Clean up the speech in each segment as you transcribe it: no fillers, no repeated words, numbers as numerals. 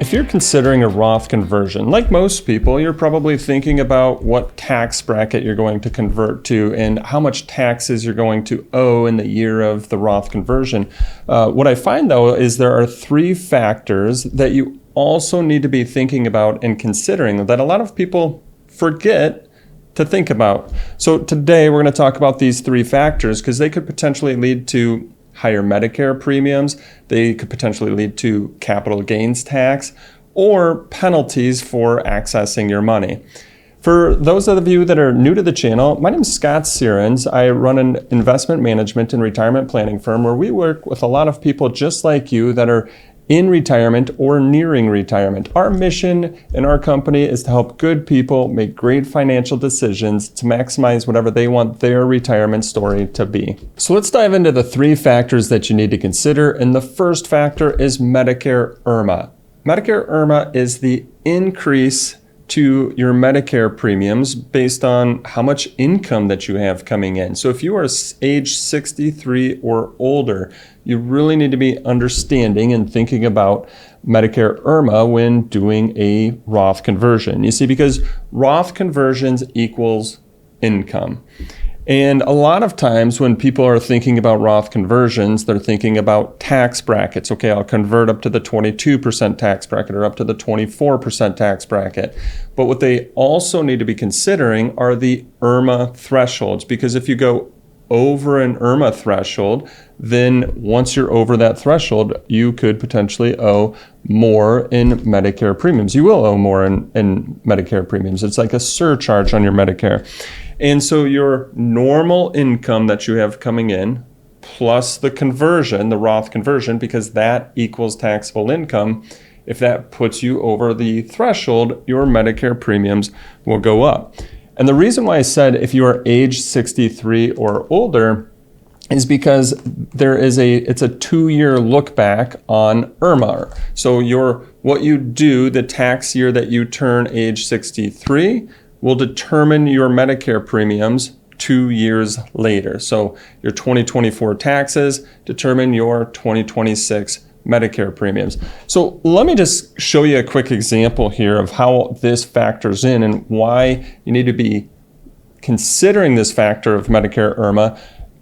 If you're considering a Roth conversion, like most people, you're probably thinking about what tax bracket you're going to convert to and how much taxes you're going to owe in the year of the Roth conversion. What I find, though, is there are three factors that you also need to be thinking about and considering that a lot of people forget to think about. So today we're going to talk about these three factors because they could potentially lead to higher Medicare premiums, they could potentially lead to capital gains tax, or penalties for accessing your money. For those of you that are new to the channel, my name is Scott Sierens. I run an investment management and retirement planning firm where we work with a lot of people just like you that are in retirement or nearing retirement. Our mission in our company is to help good people make great financial decisions to maximize whatever they want their retirement story to be. So let's dive into the three factors that you need to consider. And the first factor is Medicare IRMAA. Medicare IRMAA is the increase to your Medicare premiums based on how much income that you have coming in. So if you are age 63 or older, you really need to be understanding and thinking about Medicare IRMAA when doing a Roth conversion. You see, because Roth conversions equals income. And a lot of times when people are thinking about Roth conversions, they're thinking about tax brackets. Okay, I'll convert up to the 22% tax bracket or up to the 24% tax bracket. But what they also need to be considering are the IRMAA thresholds, because if you go over an IRMAA threshold, then once you're over that threshold, you could potentially owe more in Medicare premiums. You will owe more in Medicare premiums. It's like a surcharge on your Medicare. And so your normal income that you have coming in, plus the conversion, the Roth conversion, because that equals taxable income, if that puts you over the threshold, your Medicare premiums will go up. And the reason why I said if you are age 63 or older is because it's a 2-year look back on IRMAA. So what you do the tax year that you turn age 63 will determine your Medicare premiums 2 years later. So your 2024 taxes determine your 2026 Medicare premiums. So let me just show you a quick example here of how this factors in and why you need to be considering this factor of Medicare IRMAA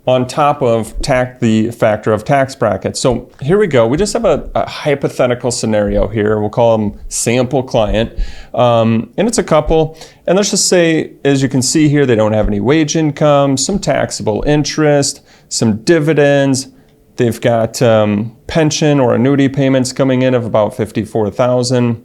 on top of the factor of tax brackets. So here we go. We just have a hypothetical scenario here. We'll call them sample client. And it's a couple. And let's just say, as you can see here, they don't have any wage income, some taxable interest, some dividends. They've got pension or annuity payments coming in of about $54,000.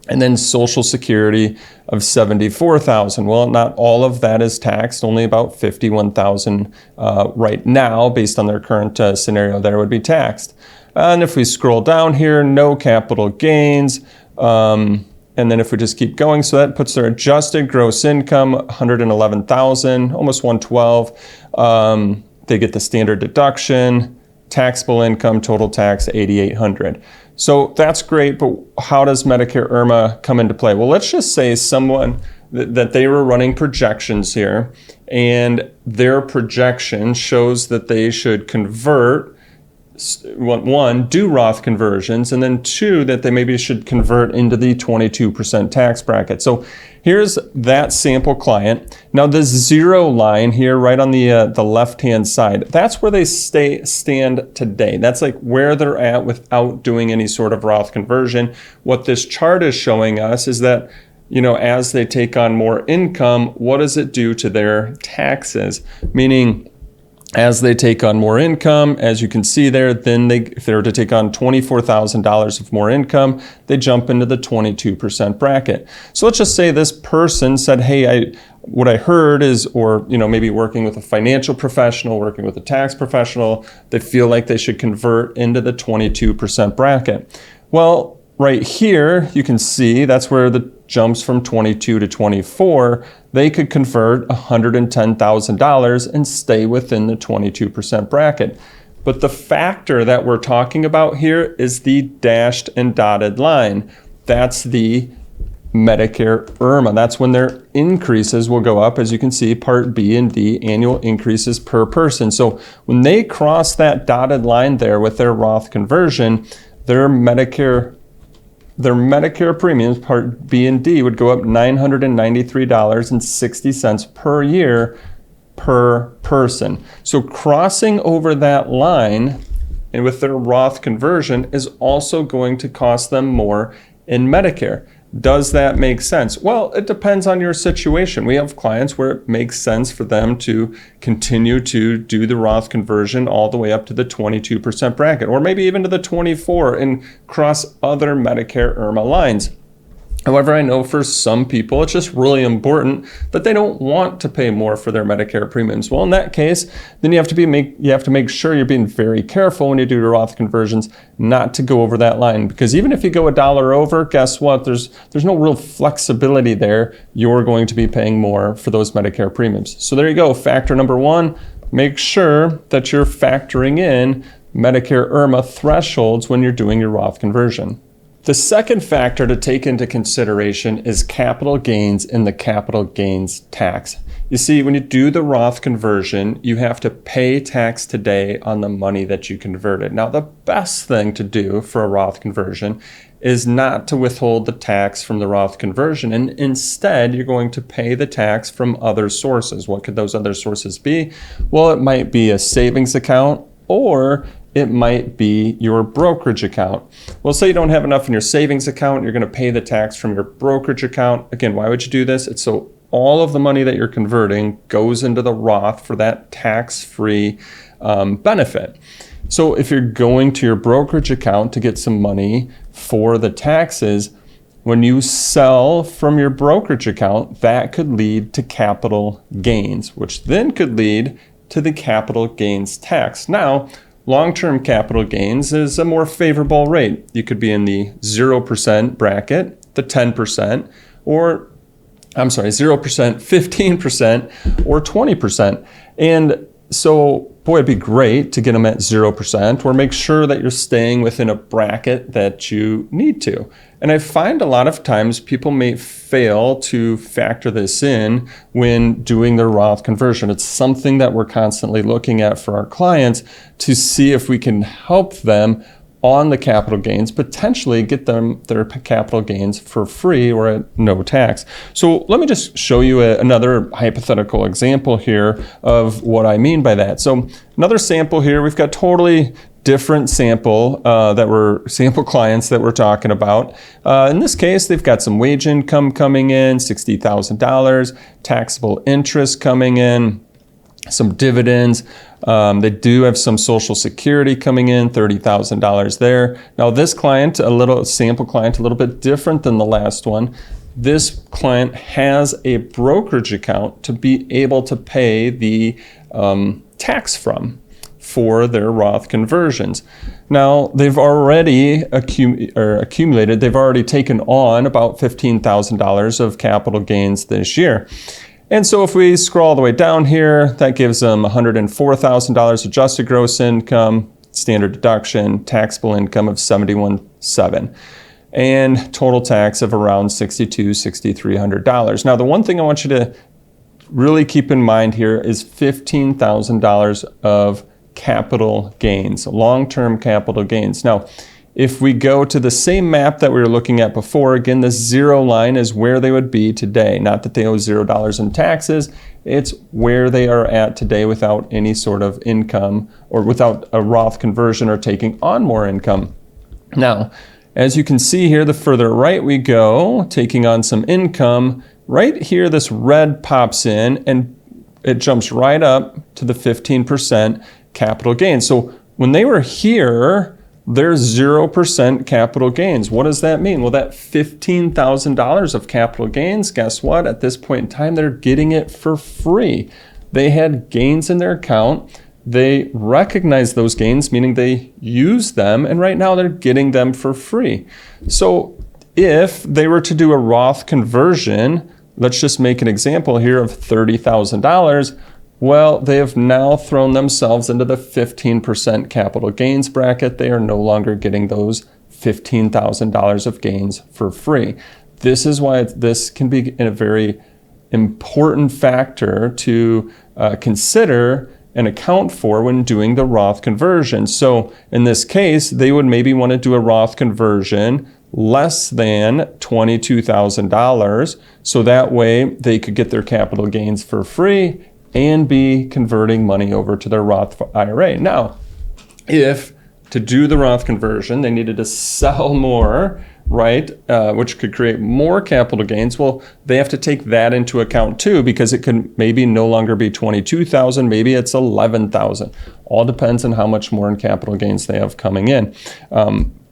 And then Social Security of $74,000. Well, not all of that is taxed. Only about $51,000 right now, based on their current scenario, there would be taxed. And if we scroll down here, no capital gains. And then if we just keep going, so that puts their adjusted gross income $111,000, almost $112,000. They get the standard deduction. Taxable income, total tax $8,800. So that's great, but how does Medicare IRMAA come into play? Well, let's just say someone that they were running projections here, and their projection shows that they should convert, one, do Roth conversions, and then two, that they maybe should convert into the 22% tax bracket. So here's that sample client. Now the zero line here, right on the left-hand side, that's where they stand today. That's like where they're at without doing any sort of Roth conversion. What this chart is showing us is that, as they take on more income, what does it do to their taxes? Meaning, as they take on more income, as you can see there, then if they were to take on $24,000 of more income, they jump into the 22% bracket. So let's just say this person said, hey, what I heard is, or maybe working with a financial professional, working with a tax professional, they feel like they should convert into the 22% bracket. Well, right here, you can see that's where the jumps from 22 to 24, they could convert $110,000 and stay within the 22% bracket. But the factor that we're talking about here is the dashed and dotted line. That's the Medicare IRMAA. That's when their increases will go up. As you can see, Part B and D, annual increases per person. So when they cross that dotted line there with their Roth conversion, their Medicare their Medicare premiums, Part B and D, would go up $993.60 per year per person. So crossing over that line and with their Roth conversion is also going to cost them more in Medicare. Does that make sense? Well, it depends on your situation. We have clients where it makes sense for them to continue to do the Roth conversion all the way up to the 22% bracket, or maybe even to the 24 and cross other Medicare IRMAA lines. However, I know for some people, it's just really important that they don't want to pay more for their Medicare premiums. Well, in that case, then you have to make sure you're being very careful when you do your Roth conversions not to go over that line, because even if you go $1 over, guess what? There's no real flexibility there. You're going to be paying more for those Medicare premiums. So there you go. Factor number one, make sure that you're factoring in Medicare IRMAA thresholds when you're doing your Roth conversion. The second factor to take into consideration is capital gains and the capital gains tax. You see, when you do the Roth conversion, you have to pay tax today on the money that you converted. Now, the best thing to do for a Roth conversion is not to withhold the tax from the Roth conversion, and instead you're going to pay the tax from other sources. What could those other sources be? Well, it might be a savings account, or it might be your brokerage account. Well, say you don't have enough in your savings account, you're going to pay the tax from your brokerage account. Again, why would you do this? It's so all of the money that you're converting goes into the Roth for that tax-free benefit. So if you're going to your brokerage account to get some money for the taxes, when you sell from your brokerage account, that could lead to capital gains, which then could lead to the capital gains tax. Now, long-term capital gains is a more favorable rate. You could be in the 0% bracket, the 10%, or 0%, 15%, or 20%. And so, boy, it'd be great to get them at 0%, or make sure that you're staying within a bracket that you need to. And I find a lot of times people may fail to factor this in when doing their Roth conversion. It's something that we're constantly looking at for our clients to see if we can help them on the capital gains, potentially get them their capital gains for free or at no tax. So let me just show you another hypothetical example here of what I mean by that. So another sample here, we've got totally different sample clients that we're talking about. In this case, they've got some wage income coming in, $60,000, taxable interest coming in, some dividends. They do have some Social Security coming in, $30,000 there. Now this client, sample client, a little bit different than the last one. This client has a brokerage account to be able to pay the tax from for their Roth conversions. Now, they've already accumulated, they've already taken on about $15,000 of capital gains this year. And so if we scroll all the way down here, that gives them $104,000 adjusted gross income, standard deduction, taxable income of $71,700, and total tax of around $6,300. Now, the one thing I want you to really keep in mind here is $15,000 of capital gains, long-term capital gains. Now, if we go to the same map that we were looking at before, again, the zero line is where they would be today. Not that they owe $0 in taxes, it's where they are at today without any sort of income or without a Roth conversion or taking on more income. Now, as you can see here, the further right we go, taking on some income, right here this red pops in and it jumps right up to the 15% capital gains. So when they were here, there's 0% capital gains. What does that mean? Well, that $15,000 of capital gains, guess what? At this point in time, they're getting it for free. They had gains in their account. They recognize those gains, meaning they use them, and right now they're getting them for free. So if they were to do a Roth conversion, let's just make an example here of $30,000. Well, they have now thrown themselves into the 15% capital gains bracket. They are no longer getting those $15,000 of gains for free. This is why this can be a very important factor to consider and account for when doing the Roth conversion. So in this case, they would maybe want to do a Roth conversion less than $22,000. So that way they could get their capital gains for free and be converting money over to their Roth IRA. Now, if to do the Roth conversion, they needed to sell more, right, which could create more capital gains, well, they have to take that into account too, because it could maybe no longer be $22,000, maybe it's $11,000. All depends on how much more in capital gains they have coming in.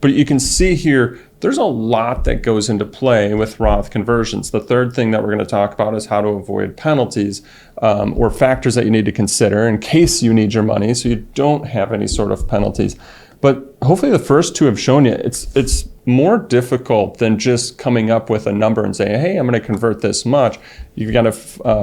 But you can see here, there's a lot that goes into play with Roth conversions. The third thing that we're going to talk about is how to avoid penalties or factors that you need to consider in case you need your money so you don't have any sort of penalties. But hopefully the first two have shown you it's more difficult than just coming up with a number and saying, hey, I'm going to convert this much. You've got to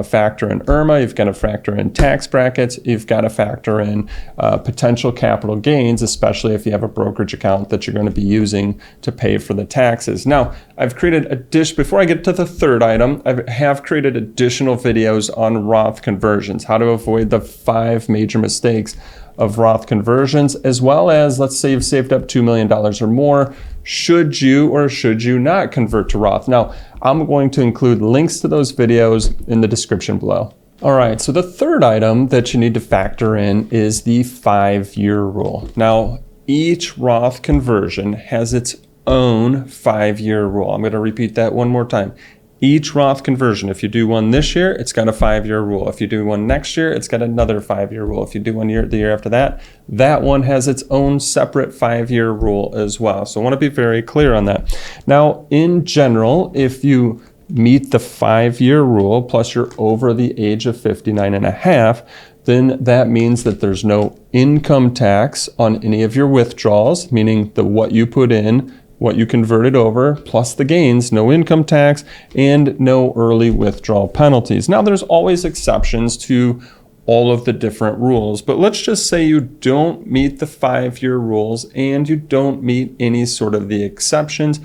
factor in IRMAA, you've got to factor in tax brackets, you've got to factor in potential capital gains, especially if you have a brokerage account that you're going to be using to pay for the taxes. Now, I've created before I get to the third item, I have created additional videos on Roth conversions, how to avoid the 5 major mistakes of Roth conversions, as well as, let's say you've saved up $2 million or more, should you or should you not convert to Roth? Now, I'm going to include links to those videos in the description below. All right, so the third item that you need to factor in is the 5-year rule. Now, each Roth conversion has its own 5-year rule. I'm going to repeat that one more time. Each Roth conversion, if you do one this year, it's got a 5-year rule. If you do one next year, it's got another 5-year rule. If you do one the year after that, that one has its own separate 5-year rule as well. So I want to be very clear on that. Now, in general, if you meet the 5-year rule, plus you're over the age of 59 and a half, then that means that there's no income tax on any of your withdrawals, meaning what you put in, what you converted over, plus the gains, no income tax, and no early withdrawal penalties. Now, there's always exceptions to all of the different rules, but let's just say you don't meet the 5-year rules and you don't meet any sort of the exceptions.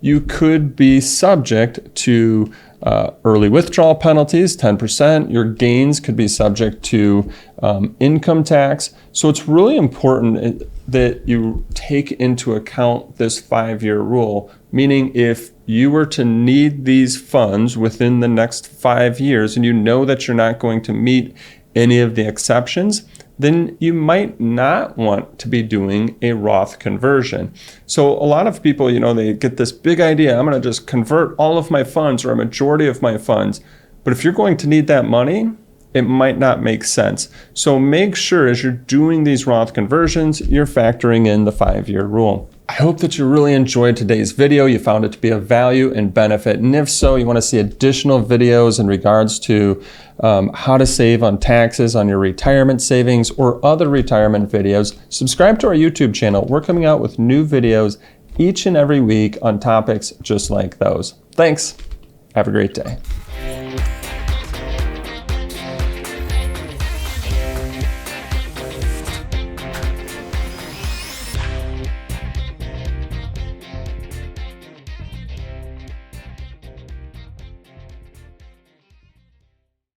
You could be subject to early withdrawal penalties, 10%. Your gains could be subject to income tax. So it's really important that you take into account this 5-year rule, meaning if you were to need these funds within the next 5 years and you know that you're not going to meet any of the exceptions, then you might not want to be doing a Roth conversion. So a lot of people, they get this big idea, I'm going to just convert all of my funds or a majority of my funds. But if you're going to need that money, it might not make sense. So make sure as you're doing these Roth conversions, you're factoring in the 5-year rule. I hope that you really enjoyed today's video. You found it to be of value and benefit. And if so, you want to see additional videos in regards to how to save on taxes on your retirement savings or other retirement videos, subscribe to our YouTube channel. We're coming out with new videos each and every week on topics just like those. Thanks. Have a great day.